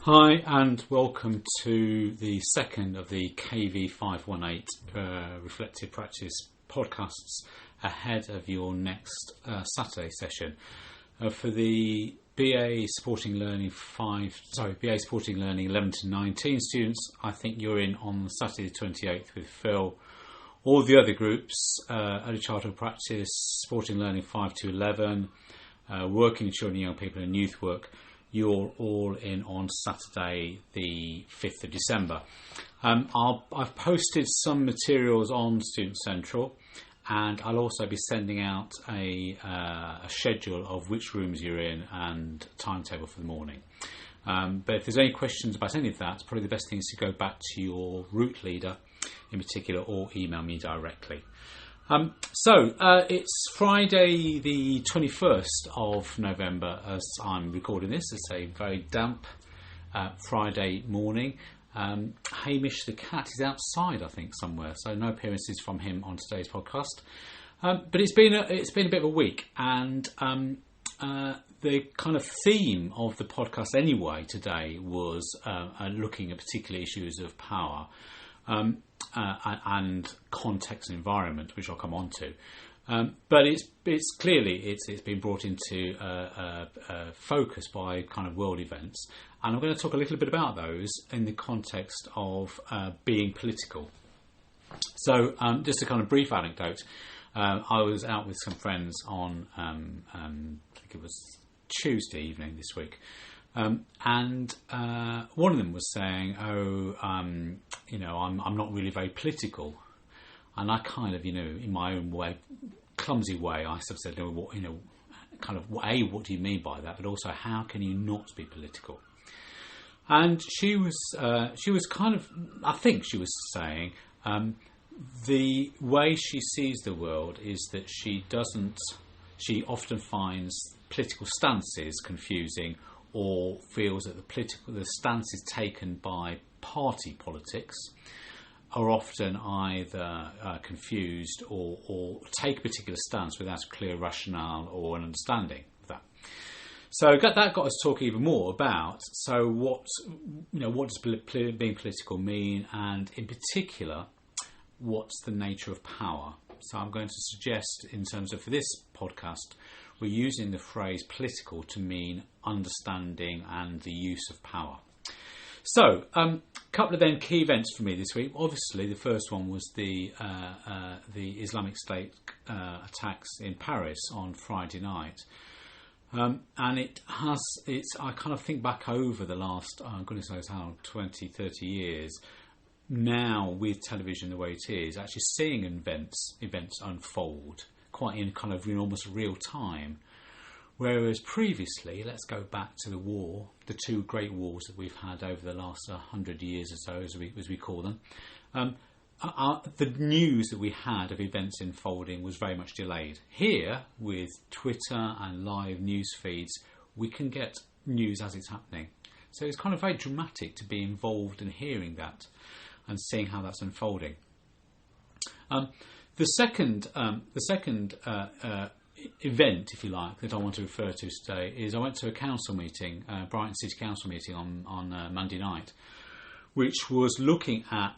Hi and welcome to the second of the KV518 Reflective Practice podcasts ahead of your next Saturday session. For the BA Supporting Learning 11 to 19 students, I think you're in on Saturday the 28th with Phil. All the other groups, Early Childhood Practice, Supporting Learning 5 to 11, Working with Children, Young People and Youth Work, you're all in on Saturday the 5th of December. I've posted some materials on Student Central, and I'll also be sending out a schedule of which rooms you're in and timetable for the morning. But if there's any questions about any of that, probably the best thing is to go back to your route leader in particular or email me directly. It's Friday the 21st of November as I'm recording this. It's a very damp Friday morning. Hamish the cat is outside, I think, somewhere, so no appearances from him on today's podcast. But it's been a bit of a week, and the kind of theme of the podcast anyway today was looking at particular issues of power. And context and environment, which I'll come on to. But it's clearly been brought into focus by kind of world events, and I'm going to talk a little bit about those in the context of being political. So just a kind of brief anecdote. I was out with some friends on I think it was Tuesday evening this week. And one of them was saying, I'm not really very political. And I kind of, in my own way, clumsy way, I sort of said, what do you mean by that? But also, how can you not be political? And she was kind of, I think she was saying, the way she sees the world is that she often finds political stances confusing, or feels that the stances taken by party politics are often either confused or take a particular stance without a clear rationale or an understanding of that. So that got us talking even more about what does being political mean, and in particular, what's the nature of power. So I'm going to suggest, in terms of for this podcast, we're using the phrase political to mean understanding and the use of power. So, a couple of then key events for me this week. Obviously, the first one was the Islamic State attacks in Paris on Friday night. And I kind of think back over the last, 20, 30 years, now with television the way it is, actually seeing events unfold quite in kind of in almost real time. Whereas previously, let's go back to the two great wars that we've had over the last 100 years or so, as we call them. The news that we had of events unfolding was very much delayed. Here, with Twitter and live news feeds, we can get news as it's happening. So it's kind of very dramatic to be involved in hearing that and seeing how that's unfolding. The second event, if you like, that I want to refer to today is I went to a council meeting, Brighton City Council meeting on Monday night, which was looking at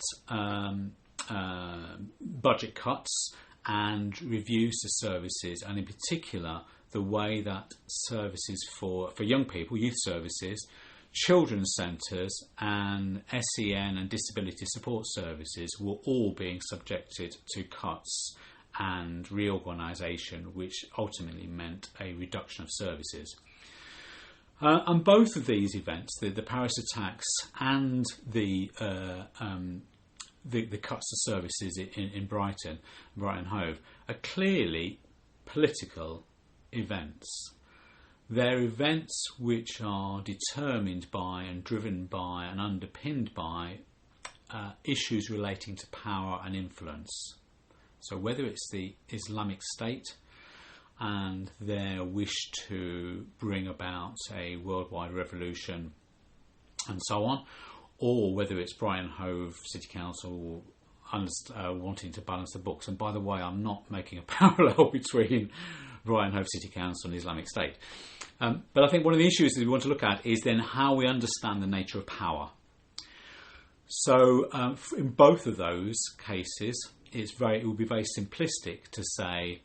budget cuts and reviews to services, and in particular the way that services for young people, youth services, children's centres and SEN and disability support services were all being subjected to cuts and reorganisation, which ultimately meant a reduction of services. And both of these events, the Paris attacks and the cuts to services in Brighton Hove, are clearly political events. They're events which are determined by and driven by and underpinned by issues relating to power and influence. So whether it's the Islamic State and their wish to bring about a worldwide revolution and so on, or whether it's Brighton Hove City Council wanting to balance the books. And by the way, I'm not making a parallel between Brighton Hove City Council and Islamic State. But I think one of the issues that we want to look at is then how we understand the nature of power. So in both of those cases, it will be very simplistic to say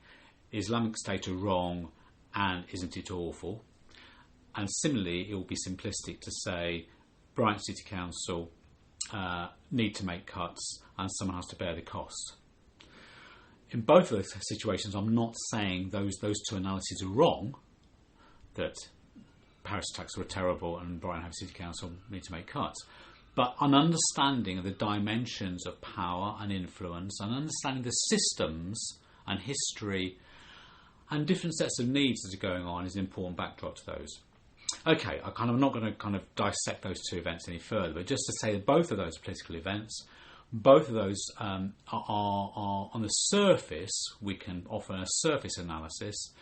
Islamic State are wrong and isn't it awful? And similarly, it will be simplistic to say Brighton City Council need to make cuts and someone has to bear the cost. In both of those situations, I'm not saying those two analyses are wrong, that Paris attacks were terrible and Brighton Hove City Council need to make cuts. But an understanding of the dimensions of power and influence, and understanding the systems and history and different sets of needs that are going on is an important backdrop to those. Okay, I'm not going to dissect those two events any further, but just to say that both of those are political events, both of those are on the surface, we can offer a surface analysis,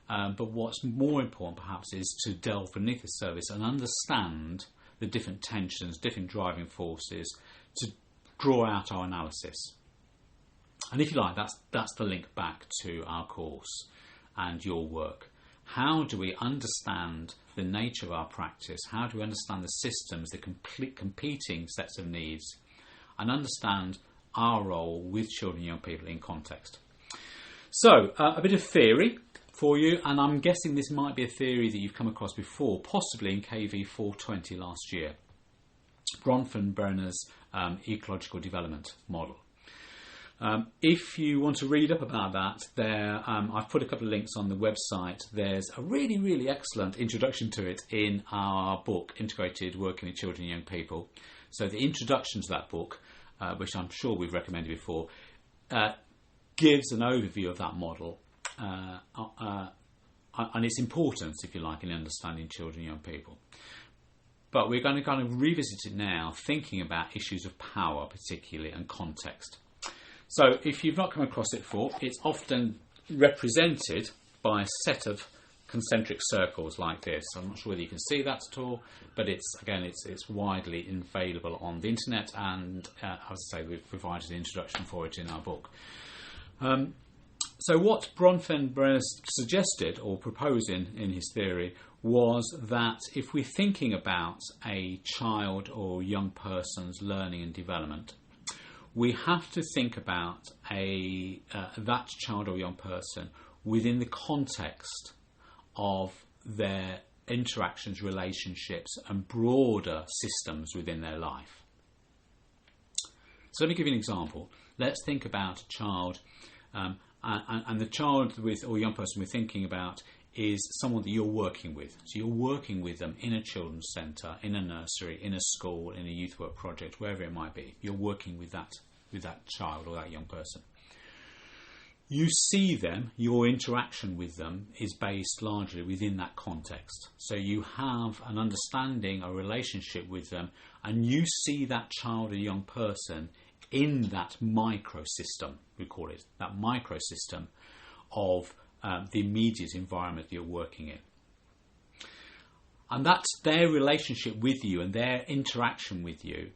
but what's more important perhaps is to delve beneath the surface and understand the different tensions, different driving forces to draw out our analysis. And if you like, that's the link back to our course and your work. How do we understand the nature of our practice? How do we understand the systems, the competing sets of needs, and understand our role with children and young people in context? So, a bit of theory for you, and I'm guessing this might be a theory that you've come across before, possibly in KV518 last year. Bronfenbrenner's ecological development model. If you want to read up about that, I've put a couple of links on the website. There's a really, really excellent introduction to it in our book, Integrated Working with Children and Young People. So the introduction to that book, which I'm sure we've recommended before, gives an overview of that model and its importance, if you like, in understanding children and young people. But we're going to kind of revisit it now, thinking about issues of power particularly and context. So if you've not come across it before, it's often represented by a set of concentric circles like this. I'm not sure whether you can see that at all, but it's widely available on the internet, and as I say, we've provided an introduction for it in our book. So what Bronfenbrenner suggested or proposed in his theory was that if we're thinking about a child or young person's learning and development, we have to think about that child or young person within the context of their interactions, relationships, and broader systems within their life. So let me give you an example. Let's think about a child, and the child or young person we're thinking about is someone that you're working with. So you're working with them in a children's centre, in a nursery, in a school, in a youth work project, wherever it might be. You're working with that child or that young person. You see them, your interaction with them is based largely within that context. So you have an understanding, a relationship with them, and you see that child or young person in that microsystem, we call it, that microsystem of the immediate environment that you're working in. And that's their relationship with you and their interaction with you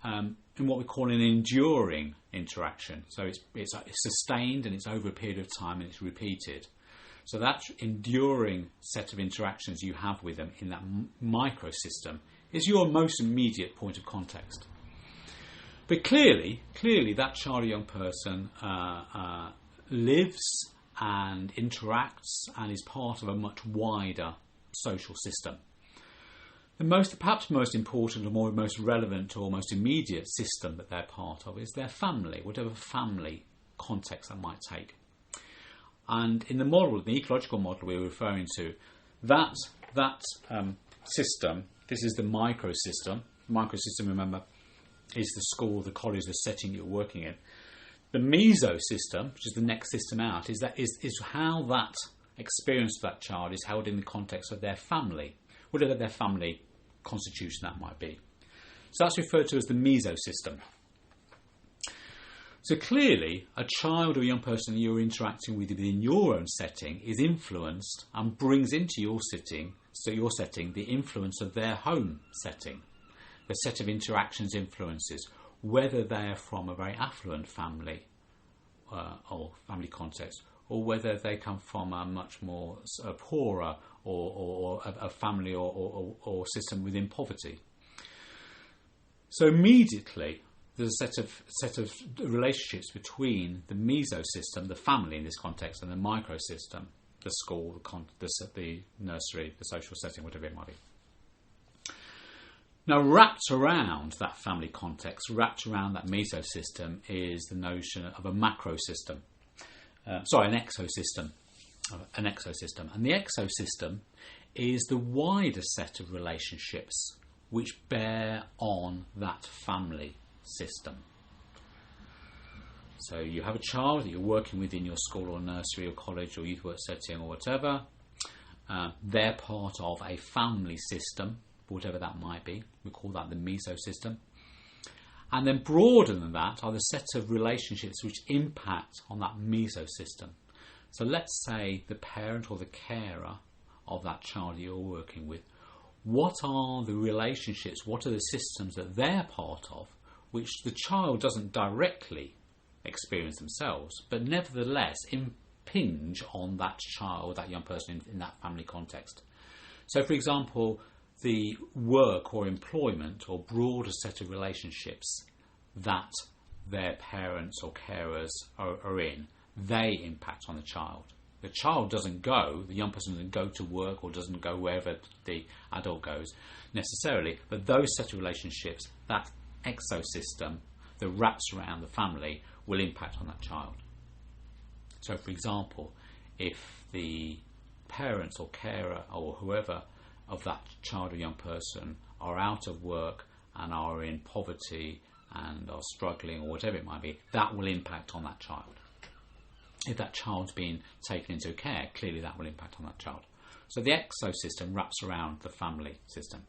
in what we call an enduring interaction. So it's sustained and it's over a period of time and it's repeated. So that enduring set of interactions you have with them in that microsystem is your most immediate point of context. But clearly that child or young person lives and interacts and is part of a much wider social system. Perhaps most important or most relevant or most immediate system that they're part of is their family, whatever family context that might take. And in the model, the ecological model we're referring to, that system, this is the microsystem. Microsystem, remember, is the school, the college, the setting you're working in. The mesosystem, which is the next system out, is how that experience of that child is held in the context of their family, whatever their family constitution that might be. So that's referred to as the mesosystem. So clearly, a child or young person that you're interacting with within your own setting is influenced and brings into your setting the influence of their home setting. The set of interactions influences, whether they're from a very affluent family or family context, or whether they come from a much more poorer or a family or system within poverty. So immediately there's a set of relationships between the mesosystem, the family in this context, and the microsystem, the school, the nursery, the social setting, whatever it might be. Now, wrapped around that family context, wrapped around that mesosystem, is the notion of a macrosystem. An exosystem. An exosystem. And the exosystem is the wider set of relationships which bear on that family system. So you have a child that you're working with in your school or nursery or college or youth work setting or whatever. They're part of a family system, whatever that might be. We call that the mesosystem. And then broader than that are the set of relationships which impact on that mesosystem. So let's say the parent or the carer of that child you're working with, what are the relationships, what are the systems that they're part of, which the child doesn't directly experience themselves, but nevertheless impinge on that child, that young person in that family context. So for example, the work or employment or broader set of relationships that their parents or carers are in, they impact on the child. The child doesn't go, the young person doesn't go to work or doesn't go wherever the adult goes necessarily, but those set of relationships, that exosystem that wraps around the family, will impact on that child. So for example, if the parents or carer or whoever of that child or young person are out of work and are in poverty and are struggling or whatever it might be, that will impact on that child. If that child's been taken into care, clearly that will impact on that child. So the exosystem wraps around the family system.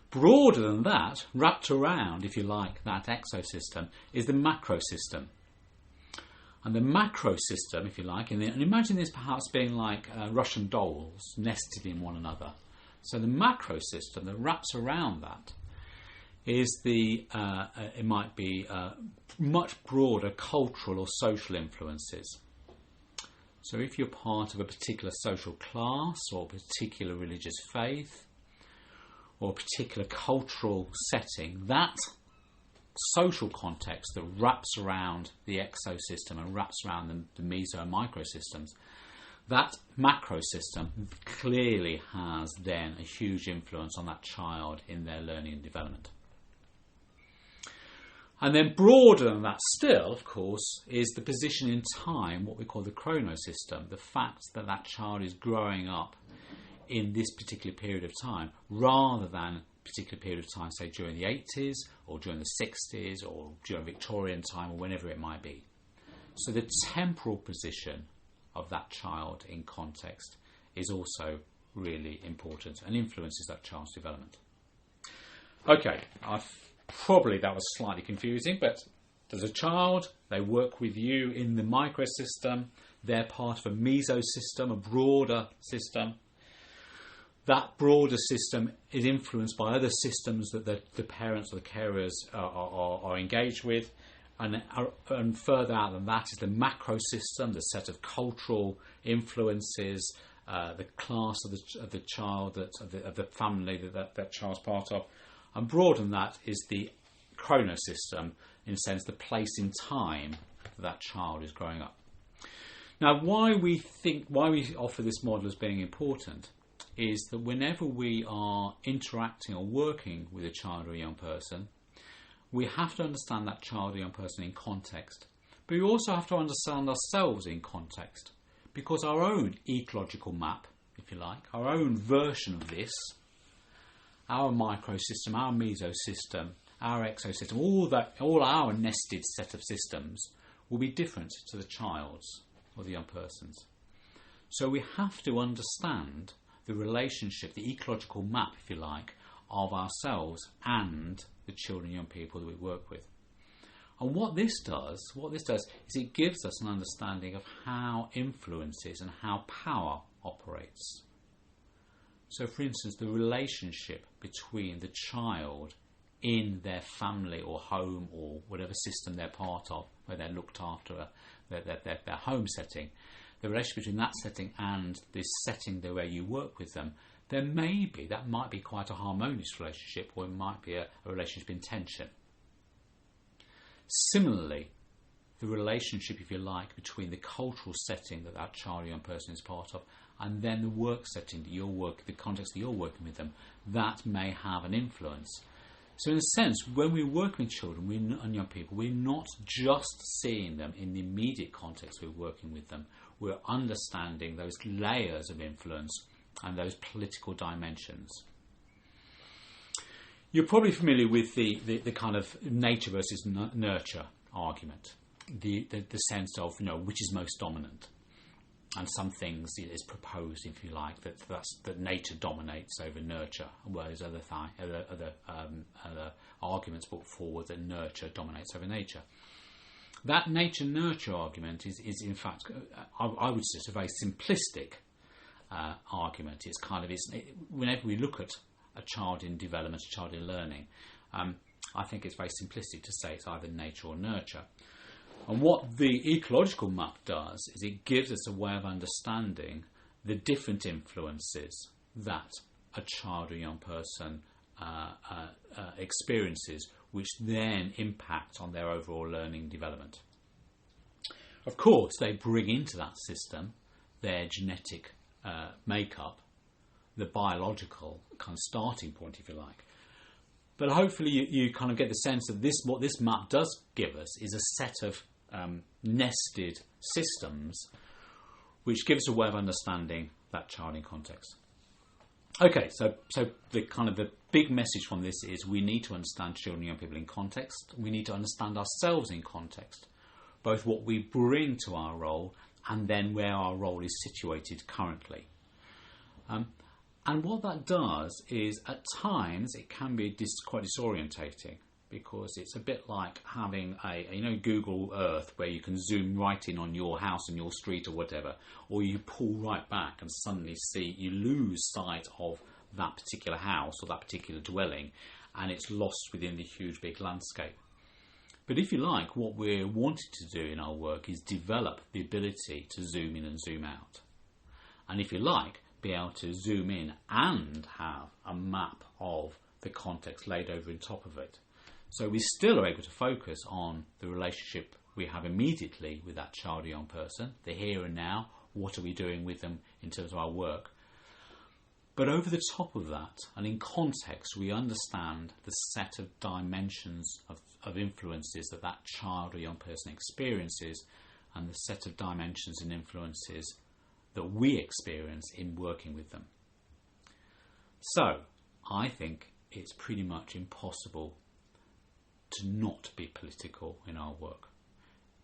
Broader than that, wrapped around, if you like, that exosystem, is the macrosystem. And the macrosystem, if you like, and imagine this perhaps being like Russian dolls nested in one another. So the macrosystem that wraps around that is it might be much broader cultural or social influences. So if you're part of a particular social class or a particular religious faith or a particular cultural setting, that social context that wraps around the exosystem and wraps around the meso and microsystems, that macrosystem clearly has then a huge influence on that child in their learning and development. And then broader than that still, of course, is the position in time, what we call the chronosystem, the fact that that child is growing up in this particular period of time, rather than a particular period of time, say during the 80s or during the 60s or during Victorian time or whenever it might be. So the temporal position of that child in context is also really important and influences that child's development. Okay, probably that was slightly confusing, but there's a child, they work with you in the microsystem, they're part of a mesosystem, a broader system. That broader system is influenced by other systems that the parents or the carers are engaged with. And further out than that is the macro system, the set of cultural influences, the class of the child, of the family that child's part of. And broader than that is the chronosystem, in a sense, the place in time that child is growing up. Now, why we offer this model as being important is that whenever we are interacting or working with a child or a young person, we have to understand that child or young person in context. But we also have to understand ourselves in context, because our own ecological map, if you like, our own version of this, our microsystem, our mesosystem, our exosystem, all our nested set of systems will be different to the child's or the young person's. So we have to understand the relationship, the ecological map, if you like, of ourselves and the children and young people that we work with. And what this does is it gives us an understanding of how influences and how power operates. So, for instance, the relationship between the child in their family or home or whatever system they're part of, where they're looked after, their home setting, the relationship between that setting and this setting where you work with them, then maybe that might be quite a harmonious relationship, or it might be a relationship in tension. Similarly, the relationship, if you like, between the cultural setting that child or young person is part of, and then the work setting that the context that you're working with them, that may have an influence. So in a sense, when we're working with children and young people, we're not just seeing them in the immediate context we're working with them. We're understanding those layers of influence and those political dimensions. You're probably familiar with the kind of nature versus nurture argument, the sense of, which is most dominant. And some things is proposed, if you like, that nature dominates over nurture, whereas other arguments brought forward that nurture dominates over nature. That nature-nurture argument is in fact, I would say, a very simplistic argument. Whenever we look at a child in development, a child in learning, I think it's very simplistic to say it's either nature or nurture. And what the ecological map does is it gives us a way of understanding the different influences that a child or young person experiences, which then impact on their overall learning development. Of course, they bring into that system their genetic makeup, the biological kind of starting point, if you like. But hopefully you kind of get the sense that what this map does give us is a set of nested systems which gives a way of understanding that child in context. Okay, so the big message from this is we need to understand children and young people in context. We need to understand ourselves in context, both what we bring to our role and then where our role is situated currently. And what that does is at times it can be quite disorientating, because it's a bit like having Google Earth, where you can zoom right in on your house and your street or whatever, or you pull right back and suddenly you lose sight of that particular house or that particular dwelling, and it's lost within the huge big landscape. But if you like, what we're wanting to do in our work is develop the ability to zoom in and zoom out. And if you like, be able to zoom in and have a map of the context laid over on top of it. So we still are able to focus on the relationship we have immediately with that child or young person, the here and now, what are we doing with them in terms of our work. But over the top of that, and in context, we understand the set of dimensions of influences that child or young person experiences, and the set of dimensions and influences that we experience in working with them. So, I think it's pretty much impossible to not be political in our work.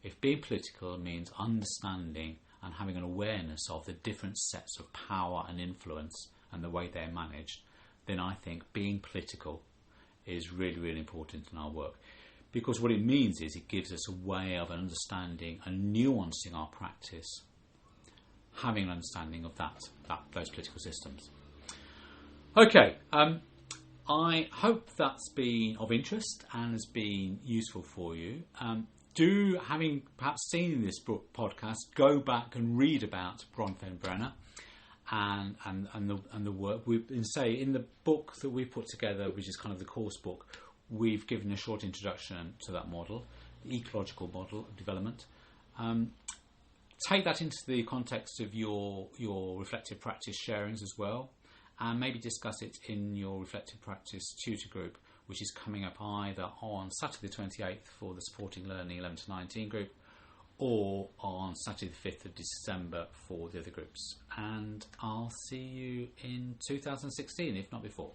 If being political means understanding and having an awareness of the different sets of power and influence and the way they're managed, then I think being political is really, really important in our work. Because what it means is it gives us a way of understanding and nuancing our practice, having an understanding of those political systems. Okay, I hope that's been of interest and has been useful for you. Having perhaps seen this podcast, go back and read about Bronfenbrenner and the work. In the book that we've put together, which is kind of the course book, we've given a short introduction to that model, the ecological model of development. Take that into the context of your reflective practice sharings as well, and maybe discuss it in your reflective practice tutor group, which is coming up either on Saturday the 28th for the Supporting Learning 11 to 19 group, or on Saturday the 5th of December for the other groups. And I'll see you in 2016, if not before.